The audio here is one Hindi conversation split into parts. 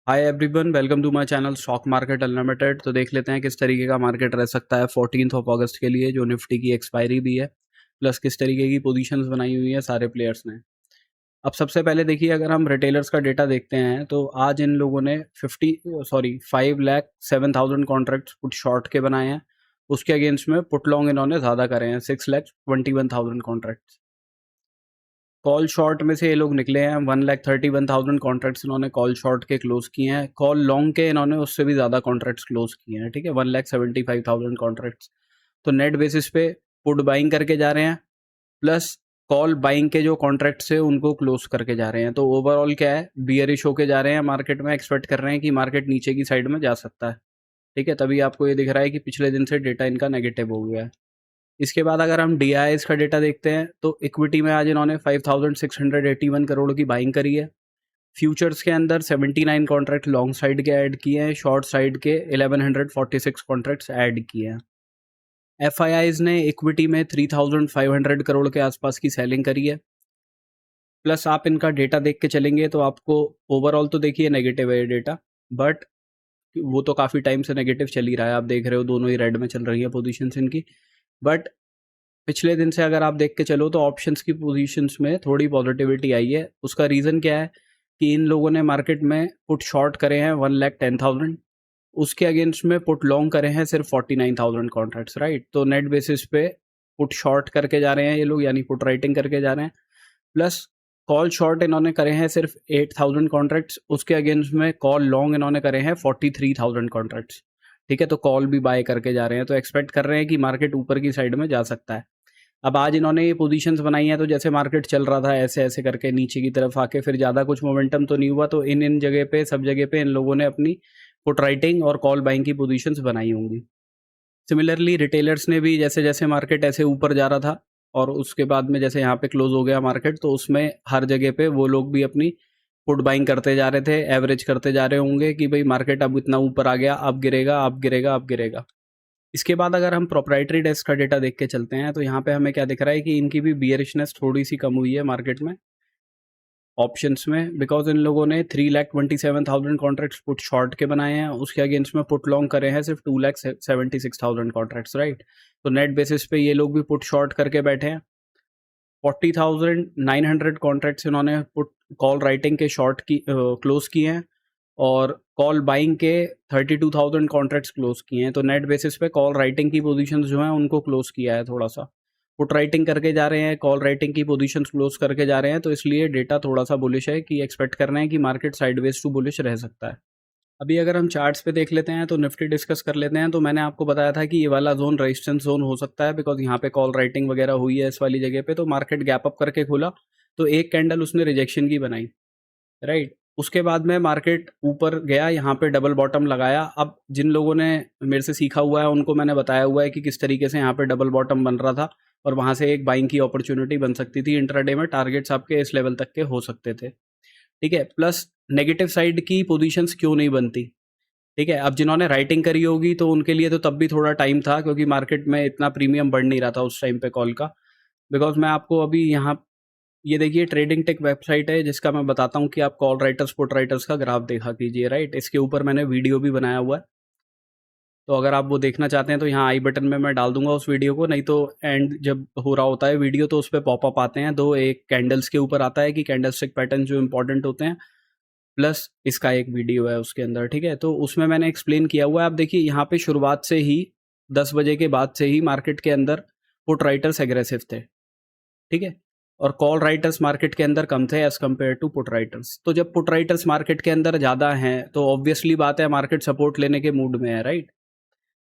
Hi everyone, welcome to my channel stock market unlimited. तो देख लेते हैं किस तरीके का मार्केट रह सकता है 14 अगस्त के लिए, जो निफ्टी की एक्सपायरी भी है, प्लस किस तरीके की पोजीशंस बनाई हुई है सारे प्लेयर्स ने। अब सबसे पहले देखिए, अगर हम रिटेलर्स का डेटा देखते हैं तो आज इन लोगों ने 5,07,000 कॉन्ट्रैक्ट्स पुट शॉर्ट के बनाए हैं। उसके अगेंस्ट में पुट लॉन्ग इन्होंने ज़्यादा करे हैं, 6,21,000 कॉन्ट्रैक्ट्स। कॉल शॉर्ट में से ये लोग निकले हैं, 1,31,000 कॉन्ट्रैक्ट्स इन्होंने कॉल शॉर्ट के क्लोज किए हैं। कॉल लॉन्ग के इन्होंने उससे भी ज़्यादा कॉन्ट्रैक्ट्स क्लोज किए हैं, ठीक है, 1,75,000 कॉन्ट्रैक्ट्स। तो नेट बेसिस पे पुट बाइंग करके जा रहे हैं, प्लस कॉल बाइंग के जो कॉन्ट्रैक्ट्स है उनको क्लोज करके जा रहे हैं। तो ओवरऑल क्या है, बियरिश होके जा रहे हैं मार्केट में, एक्सपेक्ट कर रहे हैं कि मार्केट नीचे की साइड में जा सकता है, ठीक है। तभी आपको ये दिख रहा है कि पिछले दिन से डेटा इनका नेगेटिव हो गया है। इसके बाद अगर हम DIIs का डेटा देखते हैं तो इक्विटी में आज इन्होंने 5,681 करोड़ की बाइंग करी है। फ्यूचर्स के अंदर 79 कॉन्ट्रैक्ट लॉन्ग साइड के ऐड किए हैं, शॉर्ट साइड के 1146 कॉन्ट्रैक्ट्स ऐड किए हैं। FIIs ने इक्विटी में 3,500 करोड़ के आसपास की सेलिंग करी है। प्लस आप इनका डेटा देख के चलेंगे तो आपको ओवरऑल तो देखिए नेगेटिव है ये डेटा, बट वो तो काफ़ी टाइम से नेगेटिव चल ही रहा है। आप देख रहे हो दोनों ही रेड में चल रही है पोजीशंस इनकी। बट पिछले दिन से अगर आप देख के चलो तो ऑप्शंस की पोजीशंस में थोड़ी पॉजिटिविटी आई है। उसका रीज़न क्या है कि इन लोगों ने मार्केट में पुट शॉर्ट करे हैं 1,10,000, उसके अगेंस्ट में पुट लॉन्ग करे हैं सिर्फ 49,000 कॉन्ट्रैक्ट्स, राइट। तो नेट बेसिस पे पुट शॉर्ट करके जा रहे हैं ये लोग, यानी पुट राइटिंग करके जा रहे हैं। प्लस कॉल शॉर्ट इन्होंने करे हैं सिर्फ 8,000 कॉन्ट्रैक्ट्स, उसके अगेंस्ट में कॉल लॉन्ग इन्होंने करे हैं 43,000 कॉन्ट्रैक्ट्स, ठीक है। तो कॉल भी बाय करके जा रहे हैं, तो एक्सपेक्ट कर रहे हैं कि मार्केट ऊपर की साइड में जा सकता है। अब आज इन्होंने ये पोजीशंस बनाई हैं, तो जैसे मार्केट चल रहा था ऐसे ऐसे करके नीचे की तरफ आके फिर ज़्यादा कुछ मोमेंटम तो नहीं हुआ, तो इन जगह पे, सब जगह पे इन लोगों ने अपनी पुट राइटिंग और कॉल बाइंग की पोजीशंस बनाई होंगी। सिमिलरली रिटेलर्स ने भी जैसे जैसे मार्केट ऐसे ऊपर जा रहा था और उसके बाद में जैसे यहाँ पे क्लोज हो गया मार्केट, तो उसमें हर जगह पे वो लोग भी अपनी पुट बाइंग करते जा रहे थे, एवरेज करते जा रहे होंगे कि भाई मार्केट अब इतना ऊपर आ गया, अब गिरेगा, अब गिरेगा, अब गिरेगा। इसके बाद अगर हम प्रोप्राइटरी डेस्क का डेटा देख के चलते हैं तो यहाँ पे हमें क्या दिख रहा है कि इनकी भी बियरिशनेस थोड़ी सी कम हुई है मार्केट में, ऑप्शंस में, बिकॉज इन लोगों ने 3,27,000 कॉन्ट्रैक्ट्स पुट शॉर्ट के बनाए हैं, उसके अगेंस्ट में पुट लॉन्ग करे हैं सिर्फ 2,76,000 कॉन्ट्रैक्ट्स, राइट। तो नेट बेसिस पे ये लोग भी पुट शॉर्ट करके बैठे हैं। 40,900 कॉन्ट्रैक्ट्स इन्होंने पुट कॉल राइटिंग के शॉर्ट की क्लोज किए हैं, और कॉल बाइंग के 32,000 कॉन्ट्रैक्ट्स क्लोज किए हैं। तो नेट बेसिस पे कॉल राइटिंग की पोजीशंस जो हैं उनको क्लोज किया है थोड़ा सा। पुट राइटिंग करके जा रहे हैं, कॉल राइटिंग की पोजीशंस क्लोज करके जा रहे हैं, तो इसलिए डेटा थोड़ा सा बुलिश है कि एक्सपेक्ट कर रहे हैं कि मार्केट साइडवेज टू बुलिश रह सकता है। अभी अगर हम चार्ट्स पे देख लेते हैं तो निफ्टी डिस्कस कर लेते हैं। तो मैंने आपको बताया था कि ये वाला जोन रेजिस्टेंस जोन हो सकता है, बिकॉज यहाँ पे कॉल राइटिंग वगैरह हुई है इस वाली जगह पे, तो मार्केट गैप अप करके खुला, तो एक कैंडल उसने रिजेक्शन की बनाई, राइट। उसके बाद में मार्केट ऊपर गया, यहाँ पे डबल बॉटम लगाया। अब जिन लोगों ने मेरे से सीखा हुआ है उनको मैंने बताया हुआ है कि किस तरीके से यहाँ पे डबल बॉटम बन रहा था और वहाँ से एक बाइंग की अपॉर्चुनिटी बन सकती थी। इंट्राडे में टारगेट्स आपके इस लेवल तक के हो सकते थे, ठीक है। प्लस नेगेटिव साइड की पोजीशंस क्यों नहीं बनती, ठीक है। अब जिन्होंने राइटिंग करी होगी तो उनके लिए तो तब भी थोड़ा टाइम था, क्योंकि मार्केट में इतना प्रीमियम बढ़ नहीं रहा था उस टाइम पे कॉल का। बिकॉज मैं आपको अभी यहाँ, ये देखिए ट्रेडिंग टेक वेबसाइट है जिसका मैं बताता हूँ कि आप कॉल राइटर्स पुट राइटर्स का ग्राफ देखा कीजिए, राइट। इसके ऊपर मैंने वीडियो भी बनाया हुआ है, तो अगर आप वो देखना चाहते हैं तो यहाँ आई बटन में मैं डाल दूंगा उस वीडियो को, नहीं तो एंड जब हो रहा होता है वीडियो तो उस पर पॉपअप आते हैं दो, एक कैंडल्स के ऊपर आता है कि कैंडलस्टिक पैटर्न जो इंपॉर्टेंट होते हैं, प्लस इसका एक वीडियो है उसके अंदर, ठीक है। तो उसमें मैंने एक्सप्लेन किया हुआ है। आप देखिए यहाँ पे शुरुआत से ही 10 बजे के बाद से ही मार्केट के अंदर पुट राइटर्स एग्रेसिव थे, ठीक है, और कॉल राइटर्स मार्केट के अंदर कम थे as compare to put writers. तो जब पुट राइटर्स मार्केट के अंदर ज़्यादा हैं तो ऑब्वियसली बात है मार्केट सपोर्ट लेने के मूड में है, राइट।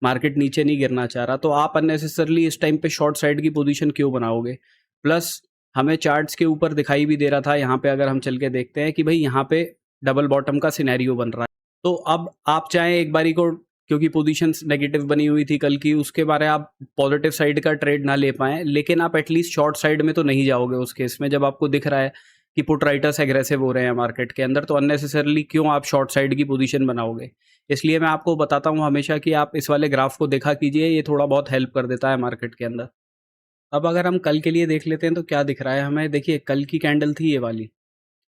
मार्केट नीचे नहीं गिरना चाह रहा, तो आप अननेसेसरली इस टाइम पे शॉर्ट साइड की पोजीशन क्यों बनाओगे। प्लस हमें चार्ट्स के ऊपर दिखाई भी दे रहा था, यहाँ पे अगर हम चल के देखते हैं कि भाई यहाँ पे डबल बॉटम का सिनेरियो बन रहा है। तो अब आप चाहें एक बारी को, क्योंकि पोजीशंस नेगेटिव बनी हुई थी कल की, उसके बारे आप पॉजिटिव साइड का ट्रेड ना ले पाएं, लेकिन आप एटलीस्ट शॉर्ट साइड में तो नहीं जाओगे उस केस में, जब आपको दिख रहा है कि पुट राइटर्स एग्रेसिव हो रहे हैं मार्केट के अंदर, तो अननेसेसरली क्यों आप शॉर्ट साइड की पोजीशन बनाओगे। इसलिए मैं आपको बताता हूँ हमेशा कि आप इस वाले ग्राफ को देखा कीजिए, ये थोड़ा बहुत हेल्प कर देता है मार्केट के अंदर। अब अगर हम कल के लिए देख लेते हैं तो क्या दिख रहा है हमें, देखिए कल की कैंडल थी ये वाली,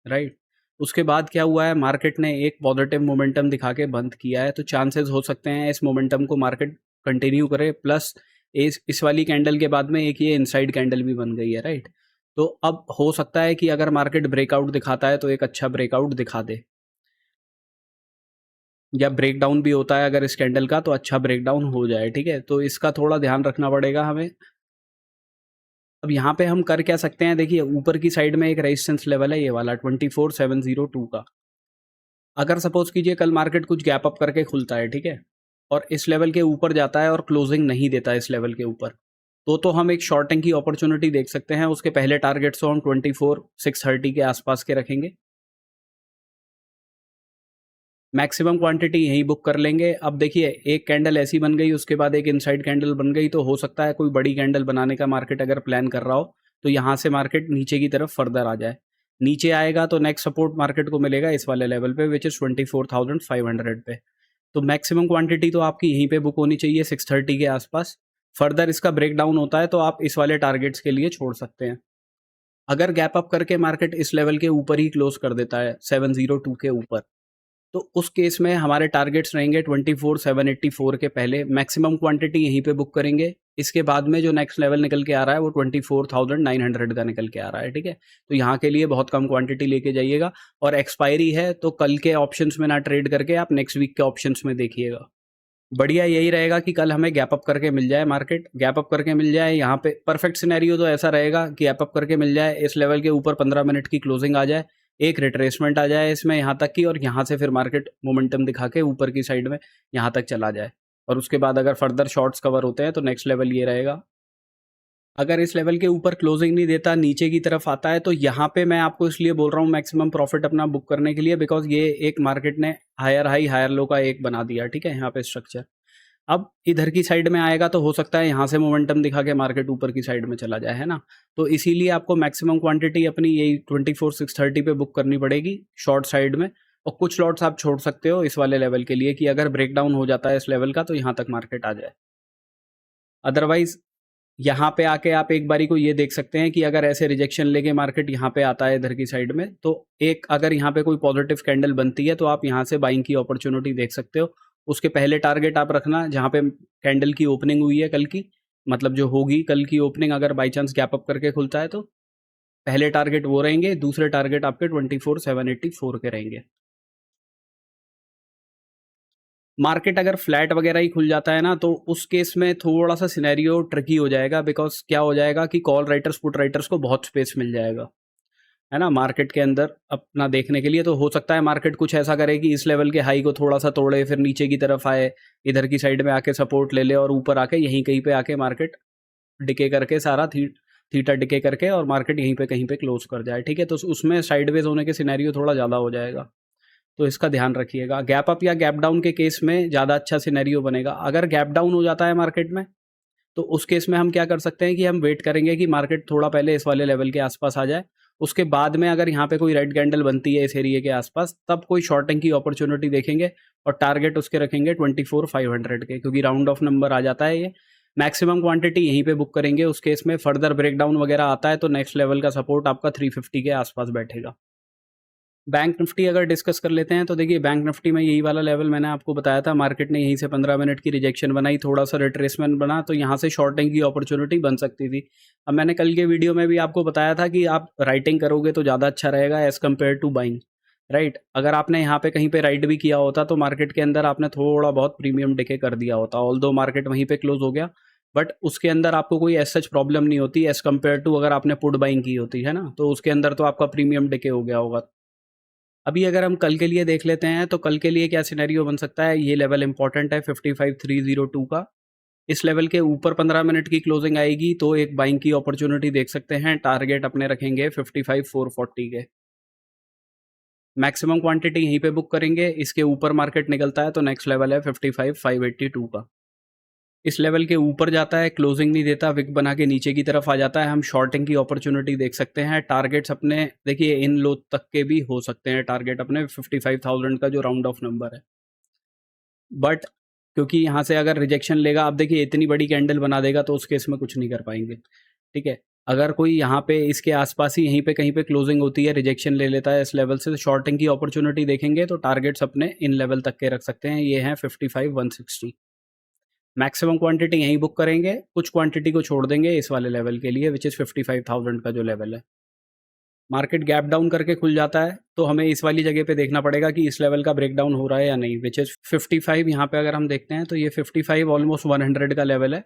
राइट। उसके बाद क्या हुआ है, मार्केट ने एक पॉजिटिव मोमेंटम दिखा के बंद किया है, तो चांसेस हो सकते हैं इस मोमेंटम को मार्केट कंटिन्यू करे, प्लस इस वाली कैंडल के बाद में एक ये इनसाइड कैंडल भी बन गई है, राइट। तो अब हो सकता है कि अगर मार्केट ब्रेकआउट दिखाता है तो एक अच्छा ब्रेकआउट दिखा दे, या ब्रेकडाउन भी होता है अगर इस कैंडल का तो अच्छा ब्रेकडाउन हो जाए, ठीक है। तो इसका थोड़ा ध्यान रखना पड़ेगा हमें। अब यहाँ पे हम कर क्या सकते हैं, देखिए ऊपर की साइड में एक रेजिस्टेंस लेवल है ये वाला 24702 का। अगर सपोज कीजिए कल मार्केट कुछ गैप अप करके खुलता है, ठीक है, और इस लेवल के ऊपर जाता है और क्लोजिंग नहीं देता इस लेवल के ऊपर, तो हम एक शॉर्टिंग की अपॉर्चुनिटी देख सकते हैं। उसके पहले टारगेट्स को हम 24630 के आसपास के रखेंगे, मैक्सिमम क्वांटिटी यहीं बुक कर लेंगे। अब देखिए एक कैंडल ऐसी बन गई, उसके बाद एक इनसाइड कैंडल बन गई, तो हो सकता है कोई बड़ी कैंडल बनाने का मार्केट अगर प्लान कर रहा हो तो यहाँ से मार्केट नीचे की तरफ फर्दर आ जाए। नीचे आएगा तो नेक्स्ट सपोर्ट मार्केट को मिलेगा इस वाले लेवल पे, विच इज़ 24,500 पे। तो मैक्सिमम क्वांटिटी तो आपकी यहीं पे बुक होनी चाहिए 630 के आसपास। फर्दर इसका ब्रेक डाउन होता है तो आप इस वाले टारगेट्स के लिए छोड़ सकते हैं। अगर गैप अप करके मार्केट इस लेवल के ऊपर ही क्लोज कर देता है 702 के ऊपर, तो उस केस में हमारे टारगेट्स रहेंगे 24784 के पहले, मैक्सिमम क्वांटिटी यहीं पे बुक करेंगे। इसके बाद में जो नेक्स्ट लेवल निकल के आ रहा है वो 24,900 का निकल के आ रहा है, ठीक है। तो यहाँ के लिए बहुत कम क्वांटिटी लेके जाइएगा, और एक्सपायरी है तो कल के ऑप्शंस में ना ट्रेड करके आप नेक्स्ट वीक के ऑप्शंस में देखिएगा। बढ़िया यही रहेगा कि कल हमें गैप अप करके मिल जाए, मार्केट गैप अप करके मिल जाए। यहाँ पे परफेक्ट सिनेरियो तो ऐसा रहेगा कि गैप अप करके मिल जाए, इस लेवल के ऊपर 15 मिनट की क्लोजिंग आ जाए, एक रिट्रेसमेंट आ जाए इसमें यहाँ तक की, और यहाँ से फिर मार्केट मोमेंटम दिखा के ऊपर की साइड में यहाँ तक चला जाए, और उसके बाद अगर फर्दर शॉर्ट्स कवर होते हैं तो नेक्स्ट लेवल ये रहेगा। अगर इस लेवल के ऊपर क्लोजिंग नहीं देता, नीचे की तरफ आता है, तो यहाँ पे मैं आपको इसलिए बोल रहा हूँ मैक्सिमम प्रॉफिट अपना बुक करने के लिए, बिकॉज ये एक मार्केट ने हायर हाई हायर लो का एक बना दिया, ठीक है, यहाँ पे स्ट्रक्चर। अब इधर की साइड में आएगा तो हो सकता है यहाँ से मोमेंटम दिखा के मार्केट ऊपर की साइड में चला जाए, है ना। तो इसीलिए आपको मैक्सिमम क्वांटिटी अपनी यही 24630 पे बुक करनी पड़ेगी शॉर्ट साइड में, और कुछ लॉट्स आप छोड़ सकते हो इस वाले लेवल के लिए कि अगर ब्रेकडाउन हो जाता है इस लेवल का तो यहाँ तक मार्केट आ जाए। अदरवाइज यहाँ पे आके आप एक बारी को ये देख सकते हैं कि अगर ऐसे रिजेक्शन लेके मार्केट यहाँ पे आता है इधर की साइड में, तो एक अगर यहाँ पे कोई पॉजिटिव कैंडल बनती है तो आप यहाँ से बाइंग की अपॉर्चुनिटी देख सकते हो। उसके पहले टारगेट आप रखना जहाँ पे कैंडल की ओपनिंग हुई है कल की, मतलब जो होगी कल की ओपनिंग अगर बाई चांस गैप अप करके खुलता है तो पहले टारगेट वो रहेंगे, दूसरे टारगेट आपके 24784 के रहेंगे। मार्केट अगर फ्लैट वगैरह ही खुल जाता है ना तो उस केस में थोड़ा सा सिनेरियो ट्रिकी हो जाएगा, बिकॉज क्या हो जाएगा कि कॉल राइटर्स पुट राइटर्स को बहुत स्पेस मिल जाएगा, है ना, मार्केट के अंदर अपना देखने के लिए। तो हो सकता है मार्केट कुछ ऐसा करे कि इस लेवल के हाई को थोड़ा सा तोड़े, फिर नीचे की तरफ आए, इधर की साइड में आके सपोर्ट ले ले, और ऊपर आके यहीं कहीं पे आके मार्केट डिके करके सारा थीटा डिके करके और मार्केट यहीं पे कहीं पे क्लोज कर जाए, ठीक है। तो उसमें साइडवेज होने के सिनेरियो थोड़ा ज़्यादा हो जाएगा, तो इसका ध्यान रखिएगा। गैप अप या गैप डाउन के केस में ज़्यादा अच्छा सिनेरियो बनेगा। अगर गैप डाउन हो जाता है मार्केट में तो उस केस में हम क्या कर सकते हैं कि हम वेट करेंगे कि मार्केट थोड़ा पहले इस वाले लेवल के आसपास आ जाए, उसके बाद में अगर यहाँ पे कोई रेड कैंडल बनती है इस एरिया के आसपास तब कोई शॉर्टिंग की अपॉर्चुनिटी देखेंगे, और टारगेट उसके रखेंगे 24500 के, क्योंकि राउंड ऑफ नंबर आ जाता है ये। मैक्सिमम क्वांटिटी यहीं पे बुक करेंगे। उस केस में फर्दर ब्रेकडाउन वगैरह आता है तो नेक्स्ट लेवल का सपोर्ट आपका 350 के आसपास बैठेगा। बैंक निफ्टी अगर डिस्कस कर लेते हैं तो देखिए बैंक निफ्टी में यही वाला लेवल मैंने आपको बताया था, मार्केट ने यहीं से 15 मिनट की रिजेक्शन बनाई, थोड़ा सा रिट्रेसमेंट बना, तो यहाँ से शॉर्टिंग की अपॉर्चुनिटी बन सकती थी। अब मैंने कल के वीडियो में भी आपको बताया था कि आप राइटिंग करोगे तो ज़्यादा अच्छा रहेगा as compare to buying, right. अगर आपने यहाँ पे कहीं पे राइट भी किया होता तो मार्केट के अंदर आपने थोड़ा बहुत प्रीमियम डिके कर दिया होता, ऑल्दो मार्केट वहीं पे क्लोज हो गया, बट उसके अंदर आपको कोई एज सच प्रॉब्लम नहीं होती एज़ कम्पेयर टू अगर आपने पुट बाइंग की होती, है ना, तो उसके अंदर तो आपका प्रीमियम डिके हो गया होगा। अभी अगर हम कल के लिए देख लेते हैं तो कल के लिए क्या सिनेरियो बन सकता है, ये लेवल इंपॉर्टेंट है 55302 का। इस लेवल के ऊपर 15 मिनट की क्लोजिंग आएगी तो एक बाइंग की अपॉर्चुनिटी देख सकते हैं। टारगेट अपने रखेंगे 55440 के, मैक्सिमम क्वांटिटी यहीं पे बुक करेंगे। इसके ऊपर मार्केट निकलता है तो नेक्स्ट लेवल है 55582 का। इस लेवल के ऊपर जाता है, क्लोजिंग नहीं देता, विक बना के नीचे की तरफ आ जाता है, हम शॉर्टिंग की अपॉर्चुनिटी देख सकते हैं। टारगेट्स अपने देखिए इन लो तक के भी हो सकते हैं, टारगेट अपने 55,000 का जो राउंड ऑफ नंबर है, बट क्योंकि यहाँ से अगर रिजेक्शन लेगा, आप देखिए इतनी बड़ी कैंडल बना देगा तो उस केस में कुछ नहीं कर पाएंगे, ठीक है। अगर कोई यहाँ पे इसके आसपास ही यहीं पे कहीं पे क्लोजिंग होती है, रिजेक्शन ले लेता है इस लेवल से, तो शॉर्टिंग की अपॉर्चुनिटी देखेंगे तो टारगेट्स अपने इन लेवल तक के रख सकते हैं। ये हैं 55-160। मैक्सिमम क्वांटिटी यहीं बुक करेंगे, कुछ क्वांटिटी को छोड़ देंगे इस वाले लेवल के लिए विच इज़ 55,000 का जो लेवल है। मार्केट गैप डाउन करके खुल जाता है तो हमें इस वाली जगह पे देखना पड़ेगा कि इस लेवल का ब्रेक डाउन हो रहा है या नहीं, विच इज़ 55। यहाँ पे अगर हम देखते हैं तो ये 55 ऑलमोस्ट 100 का लेवल है।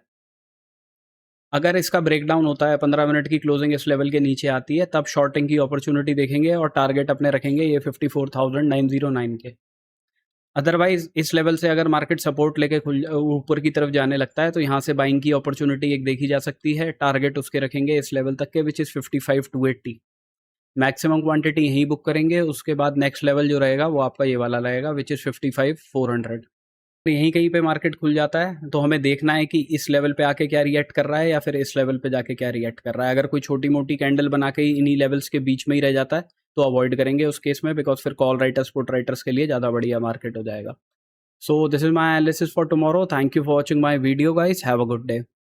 अगर इसका ब्रेक डाउन होता है, 15 मिनट की क्लोजिंग इस लेवल के नीचे आती है, तब शॉर्टिंग की अपॉर्चुनिटी देखेंगे और टारगेट अपने रखेंगे ये 54,909 के। अदरवाइज इस लेवल से अगर मार्केट सपोर्ट लेके खुल ऊपर की तरफ जाने लगता है तो यहाँ से बाइंग की अपॉर्चुनिटी एक देखी जा सकती है। टारगेट उसके रखेंगे इस लेवल तक के विच इज़ 55-280। मैक्सिमम क्वांटिटी यहीं बुक करेंगे। उसके बाद नेक्स्ट लेवल जो रहेगा वो आपका ये वाला रहेगा विच इज़ 55-400। तो यहीं कहीं पे मार्केट खुल जाता है तो हमें देखना है कि इस लेवल पे आके क्या रिएक्ट कर रहा है या फिर इस लेवल पे जाके क्या रिएक्ट कर रहा है। अगर कोई छोटी मोटी कैंडल बना के इन्हीं लेवल्स के बीच में ही रह जाता है तो अवॉइड करेंगे उस केस में, बिकॉज फिर कॉल राइटर्स पुट राइटर्स के लिए ज़्यादा बढ़िया मार्केट हो जाएगा। So this is my analysis for tomorrow. Thank you for watching my video guys. Have a good day.